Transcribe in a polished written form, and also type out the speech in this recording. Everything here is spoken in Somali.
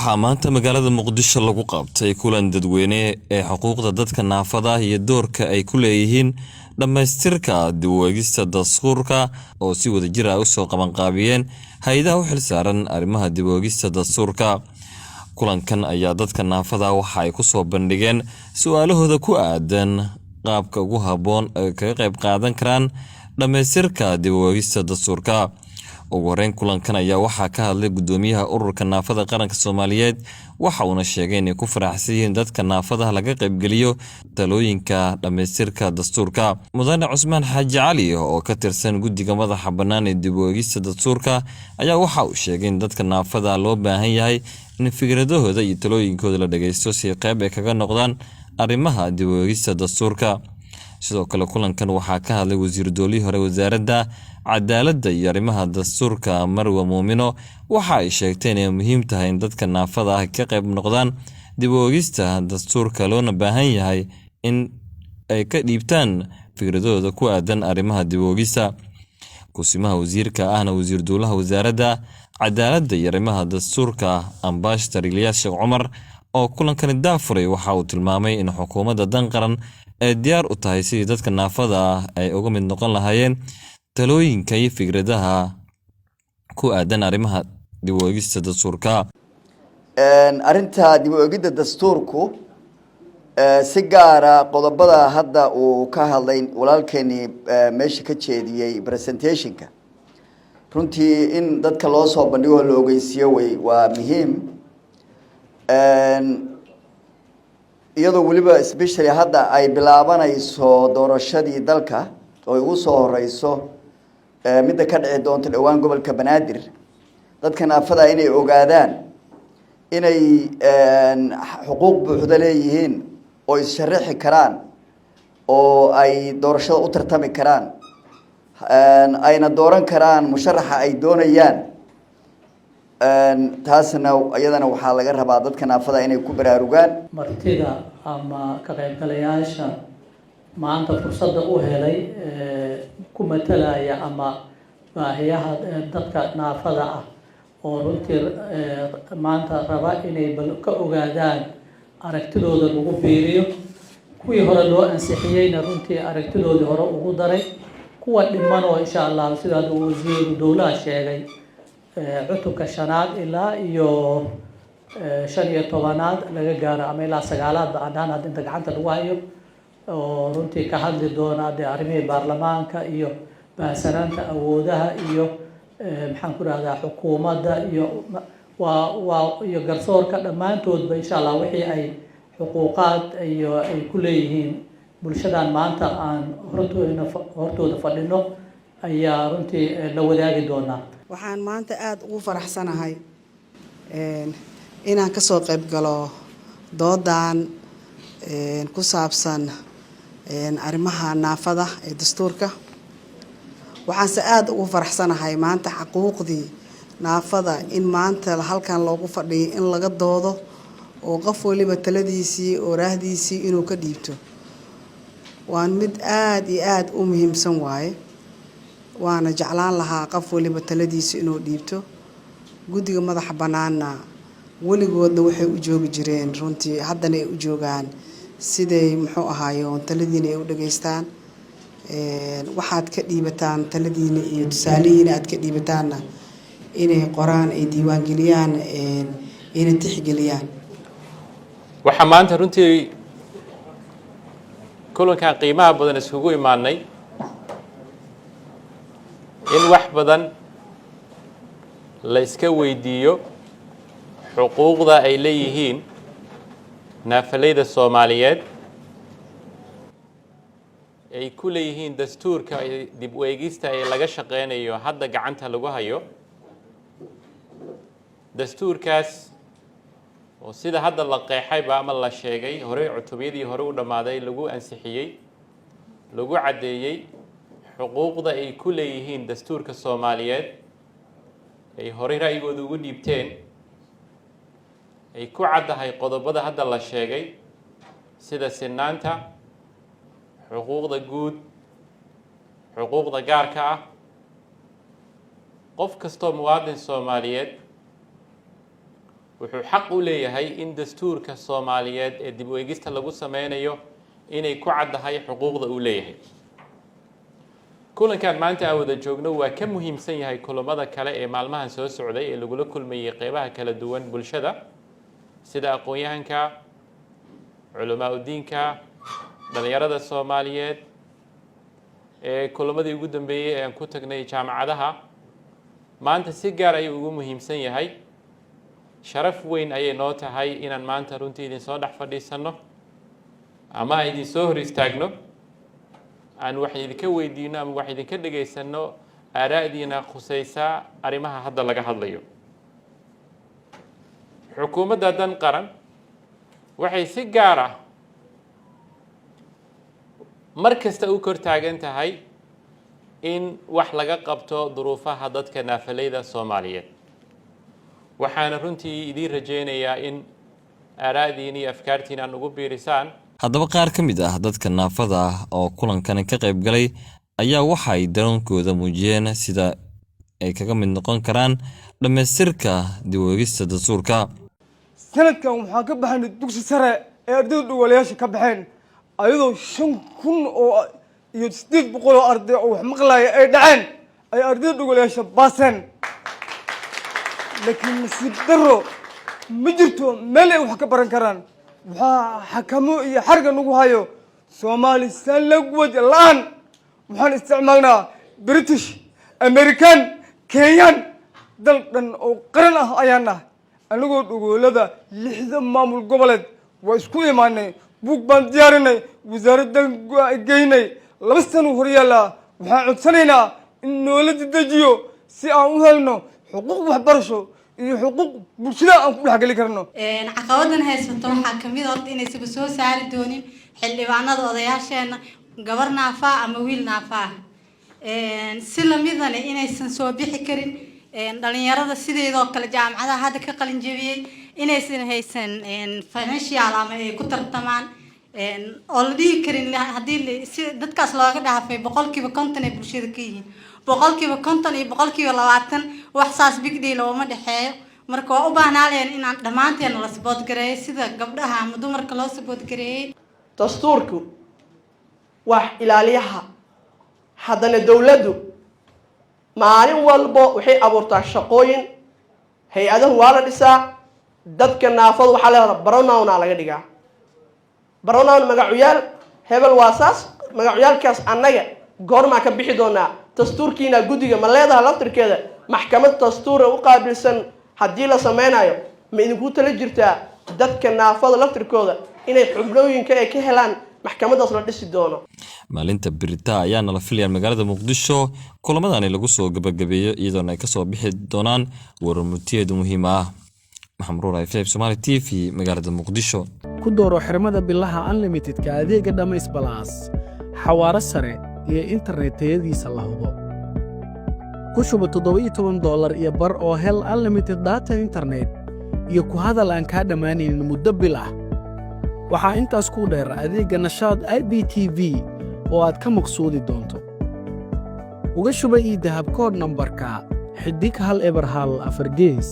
waxaa maanta magaalada Muqdisho lagu qabtay kulan dadweyne ee xuquuqda dadka naafada iyo doorka ay ku leeyihiin dhamaystirka dib-u-eegista dastuurka oo si wadajir ah u soo qabanqaabiyeen hay'adaha u xilsaaran arrimaha dib-u-eegista dastuurka. Kulankan ayaa dadka naafada waxa ay ku soo bandhigeen su'aalahooda ku aadan qaabka ugu habboon ee kaga qayb qaadan karaan dhamaystirka dib-u-eegista dastuurka. ugu horeyn kulankan ayaa waxaa ka hadlay gudoomiyaha ururka naafada qaranka Soomaaliyeed waxa uu sheegay in ku faraxsan yihiin dadka naafada laga qayb galiyo talooyinka dhamaystirka dastuurka. Mudane Cusmaan Xaaji Cali oo ka tirsan guddiga madaxa bannaan ee dib-u-eegista dastuurka ayaa waxa uu sheegay in dadka naafada loo baahan yahay in fikradahooda iyo talooyinkooda la dhageysto si qayb ay kaga noqdaan arrimaha dib-u-eegista dastuurka. sidoo kale kulankan waxaa ka hadlay wasiir doolihii hore wasaaradda cadaaladda iyo arrimaha dastuurka Marwa Muumino waxa ay sheegtay inay muhiim tahay in dadka naafada ah ka qayb noqdaan dib-u-eegista dastuurka loona baahan yahay in ay ka dhiibtaan fikradooda ku aadan arrimaha dib-u-eegista. Kusimaha wasiirka ahna wasiir doolaha wasaaradda cadaaladda iyo arrimaha dastuurka Ambassador Ilyas Sheekh Cumar oo kulankan daafuray waxa uu tilmaamay in xukuumadda dan qaran ay diyaar u tahay sidii dadka naafada ah ay uga mid noqon lahaayeen talooyinka iyo fikradaha ku aadan arrimaha dib-u-eegista dastuurka. Arinta dib-u-eegida dastuurku si gaar ah qodobada hadda uu ka hadlay walaalkeeni meesha ka jeediyay presentationka runtii in dadka loo soo bandhigo la ogeysiyo waa muhiim. iyadoo waliba especially hadda ay bilaabanayso doorashadii dalka oo ugu soo horeyso midda ka dhici doonto dhawaan gobolka Banaadir dadka naafada inay ogaadaan inay xuquuq buuxda leeyihiin oo is sharaxi karaan oo ay doorashada u tartami karaan ayna dooran karaan musharaxa ay doonayaan. taasna iyadana waxaa laga rabaa dadka naafada inay ku baraarugaan. martida ama ka qaybgalayaasha maanta fursadda u helay ku matalaya ama baahiyaha dadka naafada ah oo runtii maanta raba inay ka ogaadaan aragtidooda lagu biiriyo. kuwii hore loo ansixiyeyna runtii aragtidoodii hore ugu daray kuwa dhiman oo insha Allah sida uu wasiir dowladda sheegay cutubka shanaad ilaa iyo 15aad laga gaaro ama ilaa 9aad baan inta gacanta lagu hayo oo runtii ka hadli doona arrimihii baarlamaanka iyo baahsanaanta awoodaha iyo maxaan ku raahdaa xukuumadda iyo iyo garsoorka dhammaantoodba insha Allah wixii ay xuquuqaad iyo ay ku leeyihiin bulshadan maanta aan hortooda fadhino ayaa runtii la wadaagi doonaa. waxaan maanta aad ugu faraxsanahay inaan ka soo qayb galo doodan ku saabsan arrimaha naafada ee dastuurka. waxaan aad ugu faraxsanahay maanta xuquuqdii naafada in maanta halkan loogu fadhiyo in laga doodo oo qof waliba taladiisii oo raahdiisii inuu ka dhiibto. waan mid aad iyo aad u muhiimsan waaye waana jeclaan lahaa qof waliba taladiisa inuu dhiibto. guddiga madaxa bannaanna weligoodna waxay u joogi jireen runtii haddana ay u joogaan siday muxuu ahaayoon taladiina ay u dhageystaan. waxaad ka dhiibataan taladiina iyo tusaalihiina aad ka dhiibataanna inay qoraan ay diiwaan geliyaan inay tixgeliyaan. waxaa maanta runtii kulankan qiimaha badan isugu imaanay in wax badan la iska weydiiyo xuquuqda ay leeyihiin naafaleyda Soomaaliyeed ay ku leeyihiin dastuurka dib-u-eegista ee laga shaqeynayo hadda gacanta lagu hayo. dastuurkaas oo sida hadda la qeexayba ama la sheegay hore cutubiyadii hore u dhamaaday lagu ansixiyey lagu cadeeyay xuquuqda ay ku leeyihiin dastuurka Soomaaliyeed ay hore ra'yigooda ugu dhiibteen ay ku caddahay qodobada hadda la sheegay sida sinaanta xuquuqda guud xuquuqda gaarka ah. qof kastoo muwaadin Soomaaliyeed wuxuu xaq u leeyahay in dastuurka Soomaaliyeed ee dib u eegista lagu sameynayo inay ku caddahay xuquuqda uu leeyahay. kulankan maanta aan wada joogno waa ka muhiimsan yahay kulamada kale ee maalmahan soo socday ee lagula kulmayay qeybaha kala duwan bulshada sida aqoon-yahanka, culamaa diinka, dhalinyarada Soomaaliyeed ee kulamadii ugu dambeeyay ee aan ku tagnay jaamacadaha. maanta si gaar ay ugu muhiimsan yahay, sharaf weyn ayay noo tahay inaan maanta runtii idin soo dhex fadhiisano ama idin soo hor istaagno aan wax idinka weydiino ama wax idinka dhageysano aaraa'diina khusaysa arrimaha hadda laga hadlayo. xukuumadda dan qaran waxay si gaar ah mar kasta u kor taagan tahay in wax laga qabto duruufaha dadka naafaleyda Soomaaliyeed. waxaana runtii idin rajeynayaa in aaraa'diina iyo afkaartiina aan ugu biirisaan. haddaba qaar ka mid ah dadka naafada ah oo kulankan ka qayb galay ayaa waxay dareenkooda muujiyeen sida ay kaga mid noqon karaan dhamaystirka dib u eegista dastuurka. sanadkan waxaa ka baxay dugsi sare ee ardayda dhawalayaasha ka baxeen ayadoo 5,000 oo iyo 800 oo arday oo wax maqlaaya ay dhaceen ay ardayda dhawalayaasha baaseen. laakiin nasiib darro ma jirto meel ay wax ka baran karaan. waxaa xakamo iyo xarga nagu hayo Soomaali language la'aan. waxaan isticmaalnaa British, American, Kenyan dal dhan oo qaran ah ayaan nahay. anagoo dhagolada 6 maamul goboleed waa isku imaanay, buug baan diyaarinay, wasaaraddan geynay, 2 sano horyaala. waxaan codsanaynaa in noola dejiyo si aan u helno xuquuq waxbarasho iyo xuquuq bulshada aan ku dhaxgali karno. caqabadan haysato waxaa kamid ah inaysan soo saari doonin xildhibaanada odayaasheena gabar naafa ama wiil naafa si lamidana inaysan soo bixi karin dhalinyarada sideedoo kale jaamacadaha hadda ka qalin jabiyay inaysan haysan financial ama ay ku tartamaan oo la dhihi karin haddii si dadkaas looga dhaafay 50% ee bulshada ka yihiin 50% iyo 20% wax saas big deal oo ma dhaxeeyo. marka waa u baahnaaleen inaan dhammaanteen la support gareeyo sida gabdhaha ama dumarka loo support gareeyay. dastuurku wax ilaaliyaha haddana dawladdu maalin walba waxay abuurtaa shaqooyin, hay-adahu waa la dhisaa, dadka naafadu waxaa leedahay baronownaa laga dhigaa. baronown magacuyaal hebel waa saas, magacyaalkaas annaga goormaa ka bixi doonaa. dastuurkiina guddiga ma leedahay laftirkeeda maxkamad dastuura u qaabilsan haddii la sameynayo ma idinku tala jirtaa dadka naafada laftirkooda inay xubnooyinka ay ka helaan maxkamadaas la dhisi doono. maalinta birita ayaana la filayaan magaalada Muqdisho kulamadani lagu soo gabagabeeyo iyadoo ay ka soo bixi doonaan warmutiyeed muhiim ah. Maxamed Ruuray Fayb Somali TV magaalada Muqdisho. ku dooro xirmada billaha unlimited ka adeega dhamays plus xawaare sare iyo internet tayadiisa la hubo. ku shubo $17 iyo bar oo hel unlimited data internet iyo ku hadal aan ka dhamaanaynin muddo bil ah. waxaa intaas ku dheer adeega nashaad IPTV oo aad ka maqsuudi doonto. uga shuba ii dahab kood nambarka xidig 1 eber 1 4 gees.